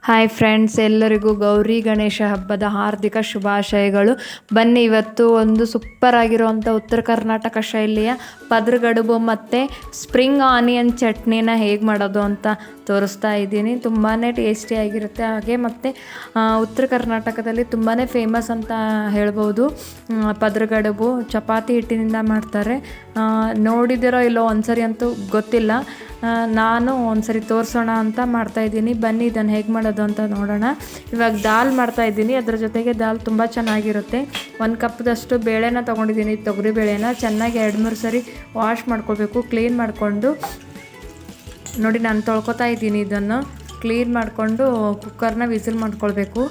Hi friends, ಎಲ್ಲರಿಗೂ ಗೌರಿ ಗಣೇಶ ಹಬ್ಬದ ಹಾರ್ದಿಕ ಶುಭಾಶಯಗಳು. ಬನ್ನಿ, ಇವತ್ತು ಒಂದು ಸೂಪರ್ ಆಗಿರುವಂಥ ಉತ್ತರ ಕರ್ನಾಟಕ ಶೈಲಿಯ ಪದರಗಡುಬು ಮತ್ತು ಸ್ಪ್ರಿಂಗ್ ಆನಿಯನ್ ಚಟ್ನಿನ ಹೇಗೆ ಮಾಡೋದು ಅಂತ ತೋರಿಸ್ತಾ ಇದ್ದೀನಿ. ತುಂಬಾ ಟೇಸ್ಟಿಯಾಗಿರುತ್ತೆ. ಹಾಗೆ ಮತ್ತು ಉತ್ತರ ಕರ್ನಾಟಕದಲ್ಲಿ ತುಂಬಾ ಫೇಮಸ್ ಅಂತ ಹೇಳ್ಬೋದು. ಪದರಗಡುಬು ಚಪಾತಿ ಹಿಟ್ಟಿನಿಂದ ಮಾಡ್ತಾರೆ. ನೋಡಿದಿರೋ ಇಲ್ಲೋ ಒಂದ್ಸರಿ ಅಂತೂ ಗೊತ್ತಿಲ್ಲ. ನಾನು ಒಂದ್ಸರಿ ತೋರಿಸೋಣ ಅಂತ ಮಾಡ್ತಾಯಿದ್ದೀನಿ. ಬನ್ನಿ, ಇದನ್ನು ಹೇಗೆ ಮಾಡೋದು ಅಂತ ನೋಡೋಣ. ಇವಾಗ ದಾಲ್ ಮಾಡ್ತಾಯಿದ್ದೀನಿ. ಅದ್ರ ಜೊತೆಗೆ ದಾಲ್ ತುಂಬ ಚೆನ್ನಾಗಿರುತ್ತೆ. 1 ಕಪ್ದಷ್ಟು ಬೇಳೆನ ತೊಗೊಂಡಿದ್ದೀನಿ, ತೊಗರಿ ಬೇಳೆನ. ಚೆನ್ನಾಗಿ 2-3 ಸರಿ ವಾಶ್ ಮಾಡ್ಕೊಳ್ಬೇಕು. ಕ್ಲೀನ್ ಮಾಡಿಕೊಂಡು ನೋಡಿ, ನಾನು ತೊಳ್ಕೊತಾ ಇದ್ದೀನಿ. ಇದನ್ನು ಕ್ಲೀನ್ ಮಾಡಿಕೊಂಡು ಕುಕ್ಕರ್ನ ವಿಸಿಲ್ ಮಾಡ್ಕೊಳ್ಬೇಕು.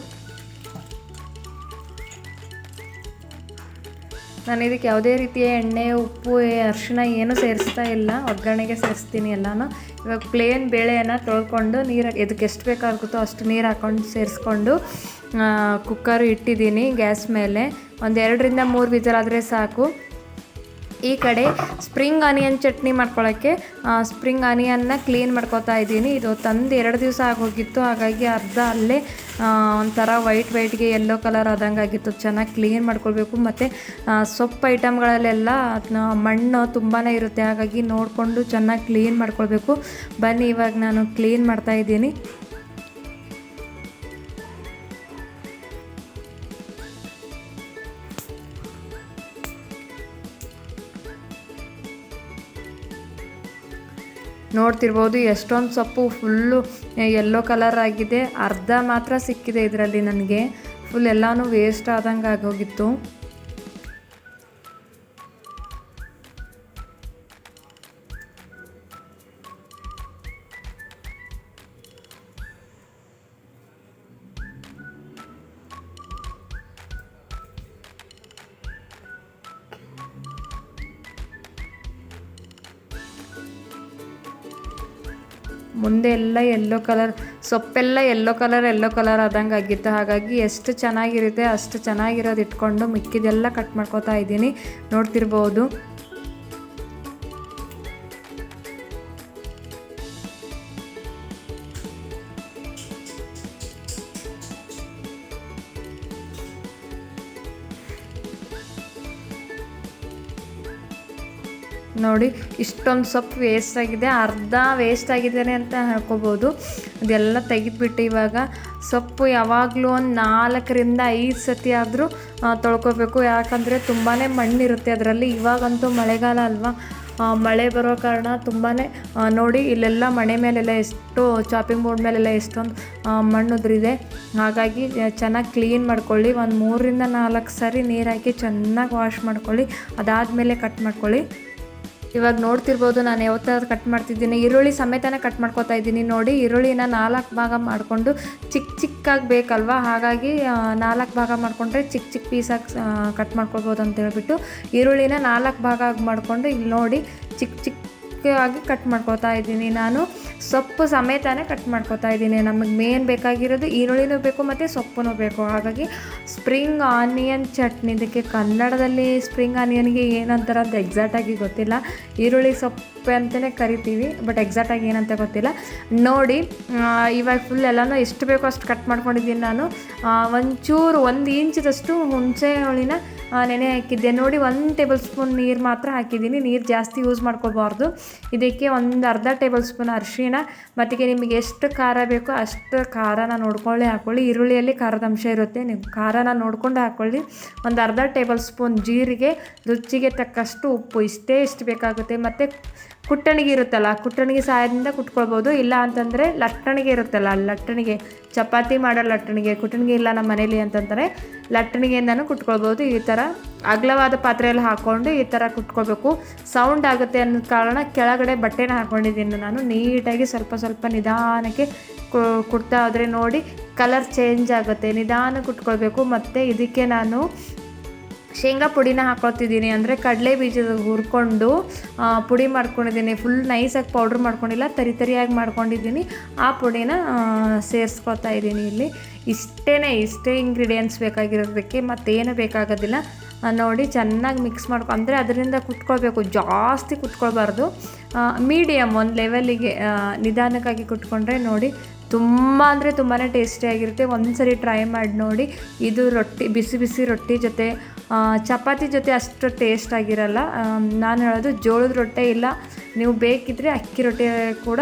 ನಾನು ಇದಕ್ಕೆ ಯಾವುದೇ ರೀತಿಯ ಎಣ್ಣೆ, ಉಪ್ಪು, ಅರಿಶಿನ ಏನೂ ಸೇರಿಸ್ತಾ ಇಲ್ಲ. ಒಗ್ಗರಣೆಗೆ ಸೇರಿಸ್ತೀನಿ ಎಲ್ಲನೂ. ಇವಾಗ ಪ್ಲೇನ್ ಬೇಳೆಯನ್ನು ತೊಳ್ಕೊಂಡು ಇದಕ್ಕೆ ಎಷ್ಟು ಬೇಕಾಗುತ್ತೋ ಅಷ್ಟು ನೀರು ಹಾಕ್ಕೊಂಡು ಸೇರಿಸ್ಕೊಂಡು ಕುಕ್ಕರ್ ಇಟ್ಟಿದ್ದೀನಿ ಗ್ಯಾಸ್ ಮೇಲೆ. 2-3 ವಿಸಿಲ್ ಆದರೆ ಸಾಕು. ಈ ಕಡೆ ಸ್ಪ್ರಿಂಗ್ ಆನಿಯನ್ ಚಟ್ನಿ ಮಾಡ್ಕೊಳ್ಳೋಕ್ಕೆ ಸ್ಪ್ರಿಂಗ್ ಆನಿಯನ್ನ ಕ್ಲೀನ್ ಮಾಡ್ಕೊತಾ ಇದ್ದೀನಿ. ಇದು ತಂದು 2 ದಿವಸ ಆಗೋಗಿತ್ತು. ಹಾಗಾಗಿ ಅರ್ಧ ಅಲ್ಲೇ ಒಂಥರ ವೈಟ್ಗೆ ಯೆಲ್ಲೋ ಕಲರ್ ಆದಂಗೆ ಆಗಿತ್ತು. ಚೆನ್ನಾಗಿ ಕ್ಲೀನ್ ಮಾಡ್ಕೊಳ್ಬೇಕು. ಮತ್ತು ಸೊಪ್ಪು ಐಟಮ್ಗಳಲ್ಲೆಲ್ಲ ಮಣ್ಣು ತುಂಬಾ ಇರುತ್ತೆ. ಹಾಗಾಗಿ ನೋಡಿಕೊಂಡು ಚೆನ್ನಾಗಿ ಕ್ಲೀನ್ ಮಾಡ್ಕೊಳ್ಬೇಕು. ಬನ್ನಿ, ಇವಾಗ ನಾನು ಕ್ಲೀನ್ ಮಾಡ್ತಾಯಿದ್ದೀನಿ. ನೋಡ್ತಿರ್ಬೋದು ಎಷ್ಟೊಂದು ಸೊಪ್ಪು ಫುಲ್ಲು ಯೆಲ್ಲೋ ಕಲರ್ ಆಗಿದೆ. ಅರ್ಧ ಮಾತ್ರ ಸಿಕ್ಕಿದೆ ಇದರಲ್ಲಿ ನನಗೆ. ಫುಲ್ ಎಲ್ಲನೂ ವೇಸ್ಟ್ ಆದಂಗೆ ಆಗೋಗಿತ್ತು. ಮುಂದೆ ಎಲ್ಲ ಯೆಲ್ಲೋ ಕಲರ್ ಸೊಪ್ಪೆಲ್ಲ ಯೆಲ್ಲೋ ಕಲರ್ ಆದಂಗೆ ಆಗಿತ್ತು. ಹಾಗಾಗಿ ಎಷ್ಟು ಚೆನ್ನಾಗಿರುತ್ತೆ ಅಷ್ಟು ಚೆನ್ನಾಗಿರೋದು ಇಟ್ಕೊಂಡು ಮಿಕ್ಕಿದೆಲ್ಲ ಕಟ್ ಮಾಡ್ಕೊತಾ ಇದ್ದೀನಿ. ನೋಡ್ತಿರ್ಬೋದು. ನೋಡಿ, ಇಷ್ಟೊಂದು ಸೊಪ್ಪು ವೇಸ್ಟ್ ಆಗಿದೆ. ಅರ್ಧ ವೇಸ್ಟ್ ಆಗಿದ್ದೇನೆ ಅಂತ ಹೇಳ್ಕೊಬೋದು. ಅದೆಲ್ಲ ತೆಗೆದುಬಿಟ್ಟು ಇವಾಗ ಸೊಪ್ಪು ಯಾವಾಗಲೂ ಒಂದು 4-5 ಸತಿ ಆದರೂ ತೊಳ್ಕೊಬೇಕು. ಯಾಕಂದರೆ ತುಂಬಾ ಮಣ್ಣಿರುತ್ತೆ ಅದರಲ್ಲಿ. ಇವಾಗಂತೂ ಮಳೆಗಾಲ ಅಲ್ವಾ, ಮಳೆ ಬರೋ ಕಾರಣ ತುಂಬಾ ನೋಡಿ ಇಲ್ಲೆಲ್ಲ ಮನೆ ಮೇಲೆಲ್ಲ ಎಷ್ಟು ಚಾಪಿಂಗ್ ಬೋರ್ಡ್ ಮೇಲೆಲ್ಲ ಎಷ್ಟೊಂದು ಮಣ್ಣು ಉದುರಿದೆ. ಹಾಗಾಗಿ ಚೆನ್ನಾಗಿ ಕ್ಲೀನ್ ಮಾಡ್ಕೊಳ್ಳಿ. 3-4 ಸರಿ ನೀರು ಹಾಕಿ ಚೆನ್ನಾಗಿ ವಾಶ್ ಮಾಡ್ಕೊಳ್ಳಿ. ಅದಾದಮೇಲೆ ಕಟ್ ಮಾಡ್ಕೊಳ್ಳಿ. ಇವಾಗ ನೋಡ್ತಿರ್ಬೋದು ನಾನು ಯಾವ ಥರ ಕಟ್ ಮಾಡ್ತಿದ್ದೀನಿ. ಈರುಳ್ಳಿ ಸಮೇತನೇ ಕಟ್ ಮಾಡ್ಕೊತಾ ಇದ್ದೀನಿ. ನೋಡಿ, ಈರುಳ್ಳಿನ 4 ಭಾಗ ಮಾಡಿಕೊಂಡು ಚಿಕ್ಕಾಗಿ ಬೇಕಲ್ವ, ಹಾಗಾಗಿ 4 ಭಾಗ ಮಾಡಿಕೊಂಡ್ರೆ ಚಿಕ್ಕ ಪೀಸಾಗಿ ಕಟ್ ಮಾಡ್ಕೊಳ್ಬೋದು ಅಂತ ಹೇಳ್ಬಿಟ್ಟು ಈರುಳ್ಳಿನ 4 ಭಾಗ ಮಾಡಿಕೊಂಡು ಇಲ್ಲಿ ನೋಡಿ ಚಿಕ್ಕದಾಗಿ ಕಟ್ ಮಾಡ್ಕೊತಾ ಇದ್ದೀನಿ. ನಾನು ಸೊಪ್ಪು ಸಮೇತನೇ ಕಟ್ ಮಾಡ್ಕೊತಾ ಇದ್ದೀನಿ. ನಮಗೆ ಮೇನ್ ಬೇಕಾಗಿರೋದು ಈರುಳ್ಳಿನೂ ಬೇಕು ಮತ್ತು ಸೊಪ್ಪು ಬೇಕು. ಹಾಗಾಗಿ ಸ್ಪ್ರಿಂಗ್ ಆನಿಯನ್ ಚಟ್ನಿ, ಇದಕ್ಕೆ ಕನ್ನಡದಲ್ಲಿ ಸ್ಪ್ರಿಂಗ್ ಆನಿಯನ್ಗೆ ಏನಂತಾರೆ ಅಂತ ಎಕ್ಸಾಕ್ಟಾಗಿ ಗೊತ್ತಿಲ್ಲ. ಈರುಳ್ಳಿ ಸೊಪ್ಪು ಅಂತಲೇ ಕರಿತೀವಿ, ಬಟ್ ಎಕ್ಸಾಕ್ಟಾಗಿ ಏನಂತ ಗೊತ್ತಿಲ್ಲ. ನೋಡಿ, ಇವಾಗ ಫುಲ್ ಎಲ್ಲನೂ ಎಷ್ಟು ಬೇಕೋ ಅಷ್ಟು ಕಟ್ ಮಾಡ್ಕೊಂಡಿದ್ದೀನಿ. ನಾನು ಒಂಚೂರು 1 ಇಂಚದಷ್ಟು ಹುಣಸೆ ಹುಳಿನ ನೆನೆ ಹಾಕಿದ್ದೆ. ನೋಡಿ, 1 ಟೇಬಲ್ ಸ್ಪೂನ್ ನೀರು ಮಾತ್ರ ಹಾಕಿದ್ದೀನಿ. ನೀರು ಜಾಸ್ತಿ ಯೂಸ್ ಮಾಡ್ಕೋಬಾರ್ದು. ಇದಕ್ಕೆ 1/2 ಟೇಬಲ್ ಸ್ಪೂನ್ ಅರಿಶಿಣ, ಮತ್ತು ನಿಮಗೆ ಎಷ್ಟು ಖಾರ ಬೇಕೋ ಅಷ್ಟು ಖಾರನ ನೋಡ್ಕೊಳ್ಳಿ ಹಾಕ್ಕೊಳ್ಳಿ. ಈರುಳ್ಳಿಯಲ್ಲಿ ಖಾರದ ಅಂಶ ಇರುತ್ತೆ, ನೀವು ಖಾರನ ನೋಡ್ಕೊಂಡು ಹಾಕ್ಕೊಳ್ಳಿ. 1/2 ಟೇಬಲ್ ಸ್ಪೂನ್ ಜೀರಿಗೆ, ರುಚಿಗೆ ತಕ್ಕಷ್ಟು ಉಪ್ಪು, ಇಷ್ಟು ಬೇಕಾಗುತ್ತೆ. ಮತ್ತು ಕುಟ್ಟಣಿಗೆ ಇರುತ್ತಲ್ಲ, ಕುಟ್ಟಣಿಗೆ ಸಹಾಯದಿಂದ ಕುಟ್ಕೊಳ್ಬೋದು. ಇಲ್ಲ ಅಂತಂದರೆ ಲಟ್ಟಣಿಗೆ ಇರುತ್ತಲ್ಲ, ಲಟ್ಟಣಿಗೆ ಚಪಾತಿ ಮಾಡೋ ಲಟ್ಟಣಿಗೆ, ಕುಟ್ಟಣಿಗೆ ಇಲ್ಲ ನಮ್ಮ ಮನೇಲಿ ಅಂತಂದರೆ ಲಟ್ಟಣಿಗೆಯಿಂದನೂ ಕುಟ್ಕೊಳ್ಬೋದು. ಈ ಥರ ಅಗಲವಾದ ಪಾತ್ರೆಯಲ್ಲಿ ಹಾಕ್ಕೊಂಡು ಈ ಥರ ಕುಟ್ಕೊಳ್ಬೇಕು. ಸೌಂಡ್ ಆಗುತ್ತೆ ಅನ್ನೋ ಕಾರಣ ಕೆಳಗಡೆ ಬಟ್ಟೆನ ಹಾಕ್ಕೊಂಡಿದ್ದೀನಿ ನಾನು. ನೀಟಾಗಿ ಸ್ವಲ್ಪ ನಿಧಾನಕ್ಕೆ ಕುಟ್ತಾ ಹೋದರೆ ನೋಡಿ ಕಲರ್ ಚೇಂಜ್ ಆಗುತ್ತೆ. ನಿಧಾನ ಕುಟ್ಕೊಳ್ಬೇಕು. ಮತ್ತು ಇದಕ್ಕೆ ನಾನು ಶೇಂಗಾ ಪುಡಿನ ಹಾಕ್ಕೊಳ್ತಿದ್ದೀನಿ. ಅಂದರೆ ಕಡಲೆ ಬೀಜದ ಹುರ್ಕೊಂಡು ಪುಡಿ ಮಾಡ್ಕೊಂಡಿದ್ದೀನಿ. ಫುಲ್ ನೈಸಾಗಿ ಪೌಡ್ರ್ ಮಾಡ್ಕೊಂಡಿಲ್ಲ, ತರಿಯಾಗಿ ಮಾಡ್ಕೊಂಡಿದ್ದೀನಿ. ಆ ಪುಡಿನ ಸೇರಿಸ್ಕೊತಾ ಇದ್ದೀನಿ ಇಲ್ಲಿ. ಇಷ್ಟೇ ಇಂಗ್ರೀಡಿಯೆಂಟ್ಸ್ ಬೇಕಾಗಿರೋದಕ್ಕೆ, ಮತ್ತೇನು ಬೇಕಾಗೋದಿಲ್ಲ. ನೋಡಿ ಚೆನ್ನಾಗಿ ಮಿಕ್ಸ್ ಅಂದರೆ ಅದರಿಂದ ಕುಟ್ಕೊಳ್ಬೇಕು, ಜಾಸ್ತಿ ಕುಟ್ಕೊಳ್ಬಾರ್ದು. ಮೀಡಿಯಮ್ ಒಂದು ಲೆವೆಲ್ಲಿಗೆ ನಿಧಾನಕ್ಕಾಗಿ ಕುಟ್ಕೊಂಡ್ರೆ ನೋಡಿ ತುಂಬ ಅಂದರೆ ತುಂಬಾ ಟೇಸ್ಟಿಯಾಗಿರುತ್ತೆ. ಒಂದು ಸರಿ ಟ್ರೈ ಮಾಡಿ ನೋಡಿ. ಇದು ರೊಟ್ಟಿ, ಬಿಸಿ ಬಿಸಿ ರೊಟ್ಟಿ ಜೊತೆ, ಚಪಾತಿ ಜೊತೆ ಅಷ್ಟು ಟೇಸ್ಟ್ ಆಗಿರಲ್ಲ. ನಾನು ಹೇಳೋದು ಜೋಳದ ರೊಟ್ಟೆ ಇಲ್ಲ, ನೀವು ಬೇಕಿದ್ದರೆ ಅಕ್ಕಿ ರೊಟ್ಟಿ ಕೂಡ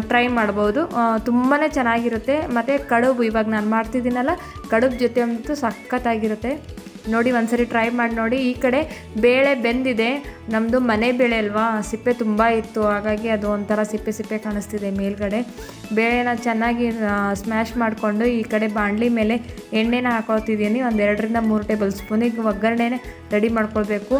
ಟ್ರೈ ಮಾಡ್ಬೋದು. ತುಂಬಾ ಚೆನ್ನಾಗಿರುತ್ತೆ. ಮತ್ತು ಕಡುಬು, ಇವಾಗ ನಾನು ಮಾಡ್ತಿದ್ದೀನಲ್ಲ, ಕಡುಬು ಜೊತೆ ಅಂತೂ ಸಖತ್ತಾಗಿರುತ್ತೆ. ನೋಡಿ ಒಂದ್ಸರಿ ಟ್ರೈ ಮಾಡಿ ನೋಡಿ. ಈ ಕಡೆ ಬೇಳೆ ಬೆಂದಿದೆ. ನಮ್ಮದು ಮನೆ ಬೇಳೆ ಅಲ್ವಾ, ಸಿಪ್ಪೆ ತುಂಬ ಇತ್ತು, ಹಾಗಾಗಿ ಅದು ಒಂಥರ ಸಿಪ್ಪೆ ಸಿಪ್ಪೆ ಕಾಣಿಸ್ತಿದೆ ಮೇಲ್ಗಡೆ. ಬೇಳೆನ ಚೆನ್ನಾಗಿ ಸ್ಮ್ಯಾಶ್ ಮಾಡಿಕೊಂಡು ಈ ಕಡೆ ಬಾಣಲಿ ಮೇಲೆ ಎಣ್ಣೆನ ಹಾಕೊಳ್ತಿದ್ದೀನಿ. ಒಂದು 2-3 ಟೇಬಲ್ ಸ್ಪೂನಿಗೆ ಒಗ್ಗರಣೆನೇ ರೆಡಿ ಮಾಡ್ಕೊಳ್ಬೇಕು.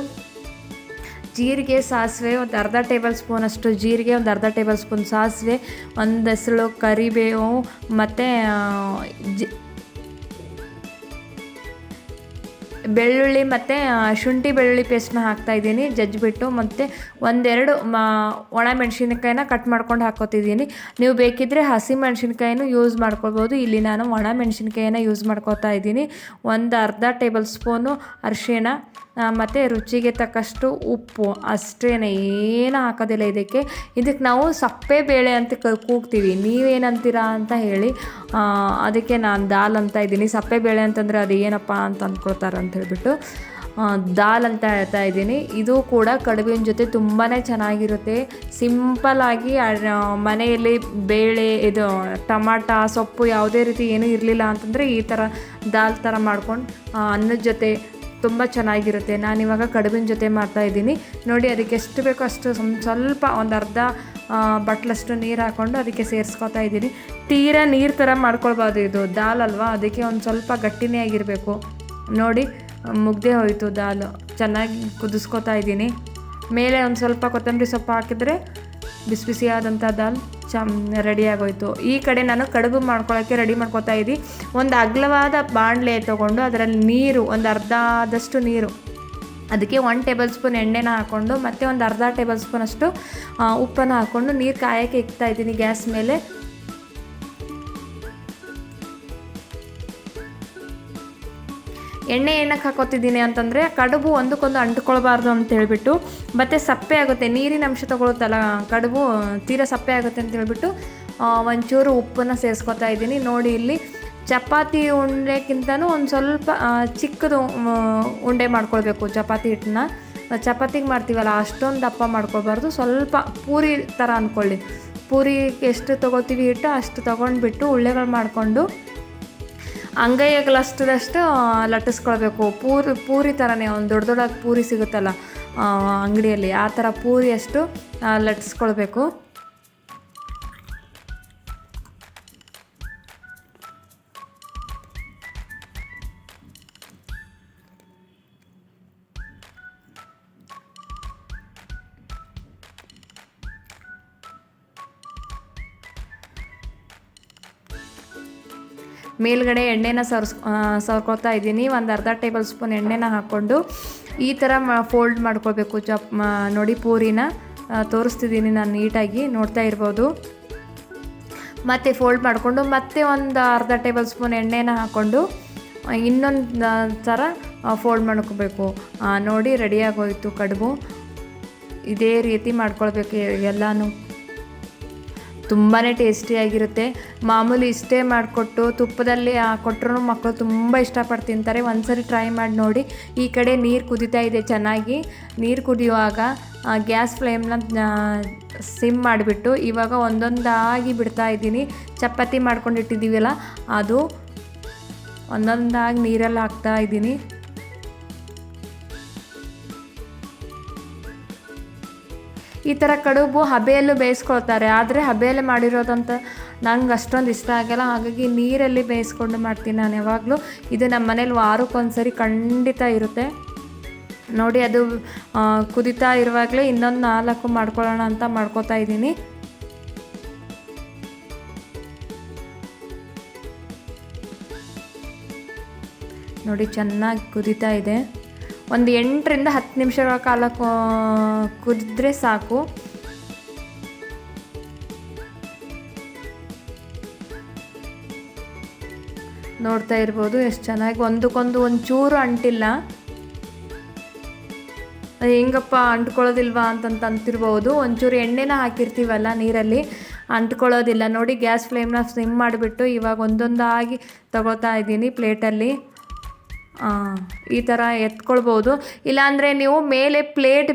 ಜೀರಿಗೆ, ಸಾಸಿವೆ, ಒಂದು ಅರ್ಧ ಟೇಬಲ್ ಸ್ಪೂನಷ್ಟು ಜೀರಿಗೆ, ಒಂದು ಅರ್ಧ ಟೇಬಲ್ ಸ್ಪೂನ್ ಸಾಸಿವೆ, ಒಂದು ಹೆಸರು ಕರಿಬೇವು, ಮತ್ತು ಬೆಳ್ಳುಳ್ಳಿ ಮತ್ತು ಶುಂಠಿ ಬೆಳ್ಳುಳ್ಳಿ ಪೇಸ್ಟ್ನ ಹಾಕ್ತಾಯಿದ್ದೀನಿ ಜಜ್ಜಿಬಿಟ್ಟು. ಮತ್ತು 1-2 ಒಣಮೆಣ್ಸಿನ್ಕಾಯಿನ ಕಟ್ ಮಾಡ್ಕೊಂಡು ಹಾಕ್ಕೊತಿದ್ದೀನಿ. ನೀವು ಬೇಕಿದ್ದರೆ ಹಸಿ ಮೆಣಸಿನ್ಕಾಯಿನೂ ಯೂಸ್ ಮಾಡ್ಕೊಳ್ಬೋದು. ಇಲ್ಲಿ ನಾನು ಒಣ ಮೆಣಸಿನ್ಕಾಯಿನ ಯೂಸ್ ಮಾಡ್ಕೊತಾ ಇದ್ದೀನಿ. ಒಂದು ಅರ್ಧ ಟೇಬಲ್ ಸ್ಪೂನು ಅರಿಶಿಣ, ಮತ್ತು ರುಚಿಗೆ ತಕ್ಕಷ್ಟು ಉಪ್ಪು, ಅಷ್ಟೇ, ಏನು ಹಾಕೋದಿಲ್ಲ ಇದಕ್ಕೆ ನಾವು ಸಪ್ಪೆ ಬೇಳೆ ಅಂತ ಕೂಗ್ತೀವಿ. ನೀವೇನಂತೀರಾ ಅಂತ ಹೇಳಿ, ಅದಕ್ಕೆ ನಾನು ದಾಲ್ ಅಂತ ಇದ್ದೀನಿ. ಸಪ್ಪೆ ಬೇಳೆ ಅಂತಂದರೆ ಅದು ಏನಪ್ಪ ಅಂತ ಅಂದ್ಕೊಳ್ತಾರೆ ಅಂತ ಹೇಳ್ಬಿಟ್ಟು ದಾಲ್ ಅಂತ ಹೇಳ್ತಾ ಇದ್ದೀನಿ. ಇದು ಕೂಡ ಕಡುಬಿನ ಜೊತೆ ತುಂಬಾ ಚೆನ್ನಾಗಿರುತ್ತೆ. ಸಿಂಪಲ್ಲಾಗಿ ಮನೆಯಲ್ಲಿ ಬೇಳೆ, ಇದು ಟಮಾಟ, ಸೊಪ್ಪು ಯಾವುದೇ ರೀತಿ ಏನೂ ಇರಲಿಲ್ಲ ಅಂತಂದರೆ ಈ ಥರ ದಾಲ್ ಥರ ಮಾಡ್ಕೊಂಡು ಅನ್ನದ ಜೊತೆ ತುಂಬ ಚೆನ್ನಾಗಿರುತ್ತೆ. ನಾನಿವಾಗ ಕಡುಬಿನ ಜೊತೆ ಮಾಡ್ತಾಯಿದ್ದೀನಿ. ನೋಡಿ, ಅದಕ್ಕೆ ಎಷ್ಟು ಬೇಕೋ ಅಷ್ಟು ಸ್ವಲ್ಪ ಒಂದು ಅರ್ಧ ಬಟ್ಲಷ್ಟು ನೀರು ಹಾಕ್ಕೊಂಡು ಅದಕ್ಕೆ ಸೇರಿಸ್ಕೊತಾ ಇದ್ದೀನಿ. ತೀರಾ ನೀರು ಥರ ಮಾಡ್ಕೊಳ್ಬಾರ್ದು, ಇದು ದಾಲ್ ಅಲ್ವಾ, ಅದಕ್ಕೆ ಒಂದು ಸ್ವಲ್ಪ ಗಟ್ಟಿನೇ ಆಗಿರಬೇಕು. ನೋಡಿ, ಮುಗ್ದೇ ಹೋಯಿತು ದಾಲು. ಚೆನ್ನಾಗಿ ಕುದಿಸ್ಕೊತಾ ಇದ್ದೀನಿ. ಮೇಲೆ ಒಂದು ಸ್ವಲ್ಪ ಕೊತ್ತಂಬರಿ ಸೊಪ್ಪು ಹಾಕಿದರೆ ಬಿಸಿ ಬಿಸಿಯಾದಂಥ ದಾಲ್ ರೆಡಿ ಆಗೋಯ್ತು. ಈ ಕಡೆ ನಾನು ಕಡುಬು ಮಾಡ್ಕೊಳ್ಳೋಕ್ಕೆ ರೆಡಿ ಮಾಡ್ಕೊತಾ ಇದ್ದೀನಿ. ಒಂದು ಅಗಲವಾದ ಬಾಣಲೆ ತೊಗೊಂಡು ಅದರಲ್ಲಿ ನೀರು, ಒಂದು ಅರ್ಧದಷ್ಟು ನೀರು, ಅದಕ್ಕೆ 1 ಟೇಬಲ್ ಸ್ಪೂನ್ ಎಣ್ಣೆನ ಹಾಕ್ಕೊಂಡು ಮತ್ತು ಒಂದು ಅರ್ಧ ಟೇಬಲ್ ಸ್ಪೂನಷ್ಟು ಉಪ್ಪನ್ನು ಹಾಕ್ಕೊಂಡು ನೀರು ಕಾಯೋಕ್ಕೆ ಇಕ್ತಾ ಇದ್ದೀನಿ ಗ್ಯಾಸ್ ಮೇಲೆ. ಎಣ್ಣೆ ಏನಕ್ಕೆ ಹಾಕೋತಿದ್ದೀನಿ ಅಂತಂದರೆ ಕಡುಬು ಒಂದಕ್ಕೊಂದು ಅಂಟ್ಕೊಳ್ಬಾರ್ದು ಅಂತ ಹೇಳ್ಬಿಟ್ಟು, ಮತ್ತು ಸಪ್ಪೆ ಆಗುತ್ತೆ, ನೀರಿನ ಅಂಶ ತೊಗೊಳುತ್ತಲ್ಲ ಕಡುಬು, ತೀರಾ ಸಪ್ಪೆ ಆಗುತ್ತೆ ಅಂತ ಹೇಳ್ಬಿಟ್ಟು ಒಂಚೂರು ಉಪ್ಪನ್ನು ಸೇರಿಸ್ಕೊತಾ ಇದ್ದೀನಿ. ನೋಡಿ, ಇಲ್ಲಿ ಚಪಾತಿ ಉಂಡೆಕ್ಕಿಂತನೂ ಒಂದು ಸ್ವಲ್ಪ ಚಿಕ್ಕದು ಉಂಡೆ ಮಾಡ್ಕೊಳ್ಬೇಕು. ಚಪಾತಿ ಹಿಟ್ಟನ್ನ ಚಪಾತಿಗೆ ಮಾಡ್ತೀವಲ್ಲ ಅಷ್ಟೊಂದು ದಪ್ಪ ಮಾಡ್ಕೊಳ್ಬಾರ್ದು, ಸ್ವಲ್ಪ ಪೂರಿ ಥರ ಅಂದ್ಕೊಳ್ಳಿ. ಪೂರಿಗೆ ಎಷ್ಟು ತೊಗೋತೀವಿ ಹಿಟ್ಟು ಅಷ್ಟು ತೊಗೊಂಡ್ಬಿಟ್ಟು ಉಳ್ಳೆಗಳು ಮಾಡಿಕೊಂಡು ಅಂಗೈ ಅಗಲಷ್ಟದಷ್ಟು ಲಟ್ಟಿಸ್ಕೊಳ್ಬೇಕು. ಪೂರಿ ಥರನೇ ಒಂದು ದೊಡ್ಡ ಪೂರಿ ಸಿಗುತ್ತಲ್ಲ ಅಂಗಡಿಯಲ್ಲಿ, ಆ ಥರ ಪೂರಿಯಷ್ಟು ಲಟ್ಟಿಸ್ಕೊಳ್ಬೇಕು. ಮೇಲ್ಗಡೆ ಎಣ್ಣೆನ ಸವರ್ಕೊಳ್ತಾ ಇದ್ದೀನಿ. ಒಂದು ಅರ್ಧ ಟೇಬಲ್ ಸ್ಪೂನ್ ಎಣ್ಣೆನ ಹಾಕ್ಕೊಂಡು ಈ ಥರ ಫೋಲ್ಡ್ ಮಾಡ್ಕೊಳ್ಬೇಕು. ನೋಡಿ, ಪೂರಿನ ತೋರಿಸ್ತಿದ್ದೀನಿ ನಾನು ನೀಟಾಗಿ, ನೋಡ್ತಾ ಇರ್ಬೋದು. ಮತ್ತು ಫೋಲ್ಡ್ ಮಾಡಿಕೊಂಡು ಮತ್ತೆ ಒಂದು ಅರ್ಧ ಟೇಬಲ್ ಸ್ಪೂನ್ ಎಣ್ಣೆನ ಹಾಕ್ಕೊಂಡು ಇನ್ನೊಂದು ಥರ ಫೋಲ್ಡ್ ಮಾಡ್ಕೋಬೇಕು. ನೋಡಿ, ರೆಡಿಯಾಗೋಯಿತು ಕಡುಬು. ಇದೇ ರೀತಿ ಮಾಡ್ಕೊಳ್ಬೇಕು ಎಲ್ಲನೂ. ತುಂಬಾ ಟೇಸ್ಟಿಯಾಗಿರುತ್ತೆ. ಮಾಮೂಲಿ ಇಷ್ಟೇ ಮಾಡಿಕೊಟ್ಟು ತುಪ್ಪದಲ್ಲಿ ಕೊಟ್ಟರು ಮಕ್ಕಳು ತುಂಬ ಇಷ್ಟಪಟ್ಟು ತಿಂತಾರೆ. ಒಂದ್ಸರಿ ಟ್ರೈ ಮಾಡಿ ನೋಡಿ. ಈ ಕಡೆ ನೀರು ಕುದೀತಾ ಇದೆ ಚೆನ್ನಾಗಿ. ನೀರು ಕುದಿಯುವಾಗ ಗ್ಯಾಸ್ ಫ್ಲೇಮ್ನ ಸಿಮ್ ಮಾಡಿಬಿಟ್ಟು ಇವಾಗ ಒಂದೊಂದಾಗಿ ಬಿಡ್ತಾ ಇದ್ದೀನಿ. ಚಪಾತಿ ಮಾಡ್ಕೊಂಡಿಟ್ಟಿದ್ದೀವಲ್ಲ ಅದು ಒಂದೊಂದಾಗಿ ನೀರಲ್ಲಿ ಹಾಕ್ತಾ ಇದ್ದೀನಿ. ಈ ಥರ ಕಡುಬು ಹಬೆಯಲ್ಲೂ ಬೇಯಿಸ್ಕೊಳ್ತಾರೆ, ಆದರೆ ಹಬೆಯಲ್ಲೇ ಮಾಡಿರೋದಂತ ನಂಗೆ ಅಷ್ಟೊಂದು ಇಷ್ಟ ಆಗಲ್ಲ. ಹಾಗಾಗಿ ನೀರಲ್ಲಿ ಬೇಯಿಸ್ಕೊಂಡು ಮಾಡ್ತೀನಿ ನಾನು ಯಾವಾಗಲೂ. ಇದು ನಮ್ಮ ಮನೇಲಿ ವಾರಕ್ಕೊಂದ್ಸರಿ ಖಂಡಿತ ಇರುತ್ತೆ. ನೋಡಿ, ಅದು ಕುದೀತಾ ಇರುವಾಗಲೇ ಇನ್ನೊಂದು 4 ಮಾಡ್ಕೊಳ್ಳೋಣ ಅಂತ ಮಾಡ್ಕೊತಾ ಇದ್ದೀನಿ. ನೋಡಿ, ಚೆನ್ನಾಗಿ ಕುದೀತಾ ಇದೆ. ಒಂದು 8-10 ನಿಮಿಷಗಳ ಕಾಲ ಕುದಿದ್ರೆ ಸಾಕು. ನೋಡ್ತಾ ಇರ್ಬೋದು ಎಷ್ಟು ಚೆನ್ನಾಗಿ ಒಂದಕ್ಕೊಂದು ಒಂಚೂರು ಅಂಟಿಲ್ಲ. ಹೆಂಗಪ್ಪ ಅಂಟ್ಕೊಳ್ಳೋದಿಲ್ವಾ ಅಂತಂತ ಅಂತಿರ್ಬೋದು. ಒಂಚೂರು ಎಣ್ಣೆನ ಹಾಕಿರ್ತೀವಲ್ಲ ನೀರಲ್ಲಿ, ಅಂಟ್ಕೊಳ್ಳೋದಿಲ್ಲ. ನೋಡಿ ಗ್ಯಾಸ್ ಫ್ಲೇಮ್ನ ಸಿಮ್ ಮಾಡಿಬಿಟ್ಟು ಇವಾಗ ಒಂದೊಂದಾಗಿ ತಗೋತಾ ಇದ್ದೀನಿ ಪ್ಲೇಟಲ್ಲಿ. ಈ ಥರ ಎತ್ಕೊಳ್ಬೋದು. ಇಲ್ಲಾಂದರೆ ನೀವು ಮೇಲೆ ಪ್ಲೇಟ್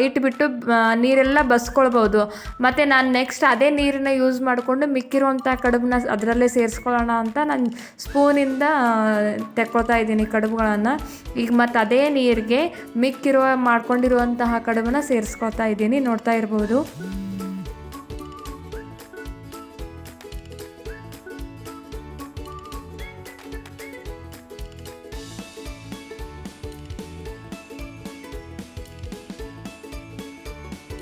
ಇಟ್ಬಿಟ್ಟು ನೀರೆಲ್ಲ ಬಸ್ಕೊಳ್ಬೋದು. ಮತ್ತು ನಾನು ನೆಕ್ಸ್ಟ್ ಅದೇ ನೀರನ್ನ ಯೂಸ್ ಮಾಡಿಕೊಂಡು ಮಿಕ್ಕಿರುವಂಥ ಕಡುಬನ್ನ ಅದರಲ್ಲೇ ಸೇರಿಸ್ಕೊಳ್ಳೋಣ ಅಂತ ನಾನು ಸ್ಪೂನಿಂದ ತೆಕ್ಕೊಳ್ತಾ ಇದ್ದೀನಿ ಕಡುಬುಗಳನ್ನು. ಈಗ ಮತ್ತು ಅದೇ ನೀರಿಗೆ ಮಾಡ್ಕೊಂಡಿರುವಂತಹ ಕಡುಬನ್ನ ಸೇರಿಸ್ಕೊಳ್ತಾ ಇದ್ದೀನಿ, ನೋಡ್ತಾ ಇರ್ಬೋದು.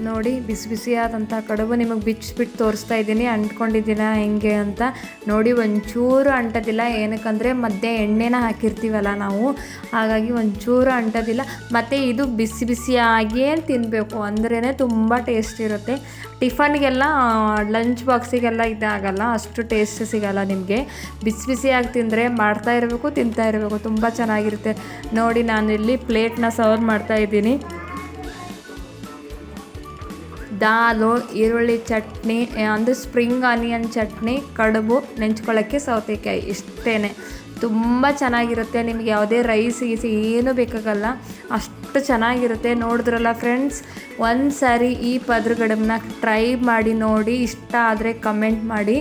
ನೋಡಿ ಬಿಸಿ ಬಿಸಿಯಾದಂಥ ಕಡುಬು ನಿಮಗೆ ಬಿಚ್ಚಿಬಿಟ್ಟು ತೋರಿಸ್ತಾ ಇದ್ದೀನಿ, ಅಂಟ್ಕೊಂಡಿದ್ದೀನ ಹೆಂಗೆ ಅಂತ. ನೋಡಿ ಒಂಚೂರು ಅಂಟೋದಿಲ್ಲ, ಏನಕ್ಕಂದರೆ ಮಧ್ಯೆ ಎಣ್ಣೆನ ಹಾಕಿರ್ತೀವಲ್ಲ ನಾವು, ಹಾಗಾಗಿ ಒಂಚೂರು ಅಂಟೋದಿಲ್ಲ. ಮತ್ತು ಇದು ಬಿಸಿ ಬಿಸಿಯಾಗಿಯೇ ತಿನ್ನಬೇಕು, ಅಂದ್ರೇ ತುಂಬ ಟೇಸ್ಟ್ ಇರುತ್ತೆ. ಟಿಫನ್ಗೆಲ್ಲ ಲಂಚ್ ಬಾಕ್ಸಿಗೆಲ್ಲ ಇದಾಗಲ್ಲ, ಅಷ್ಟು ಟೇಸ್ಟ್ ಸಿಗಲ್ಲ ನಿಮಗೆ. ಬಿಸಿ ಬಿಸಿಯಾಗಿ ತಿಂದರೆ ಮಾಡ್ತಾ ಇರಬೇಕು, ತಿಂತಾ ಇರಬೇಕು, ತುಂಬ ಚೆನ್ನಾಗಿರುತ್ತೆ. ನೋಡಿ ನಾನು ಇಲ್ಲಿ ಪ್ಲೇಟ್ನ ಸರ್ವ್ ಮಾಡ್ತಾಯಿದ್ದೀನಿ. ದಾಲು, ಈರುಳ್ಳಿ ಚಟ್ನಿ ಅಂದರೆ ಸ್ಪ್ರಿಂಗ್ ಆನಿಯನ್ ಚಟ್ನಿ, ಕಡುಬು, ನೆಂಚ್ಕೊಳ್ಳೋಕ್ಕೆ ಸೌತೆಕಾಯಿ, ಇಷ್ಟೇ. ತುಂಬ ಚೆನ್ನಾಗಿರುತ್ತೆ. ನಿಮ್ಗೆ ಯಾವುದೇ ರೈಸ್ ಗೀಸ್ ಏನೂ ಬೇಕಾಗಲ್ಲ, ಅಷ್ಟು ಚೆನ್ನಾಗಿರುತ್ತೆ. ನೋಡಿದ್ರಲ್ಲ ಫ್ರೆಂಡ್ಸ್, ಒಂದು ಸಾರಿ ಈ ಪದರುಗಡಬನ್ನ ಟ್ರೈ ಮಾಡಿ ನೋಡಿ. ಇಷ್ಟ ಆದರೆ ಕಮೆಂಟ್ ಮಾಡಿ,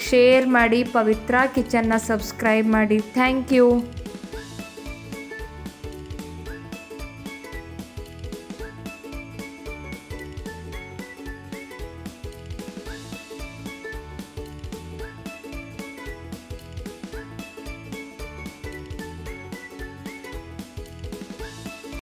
ಶೇರ್ ಮಾಡಿ, ಪವಿತ್ರ ಕಿಚನ್ನ ಸಬ್ಸ್ಕ್ರೈಬ್ ಮಾಡಿ. Thank you.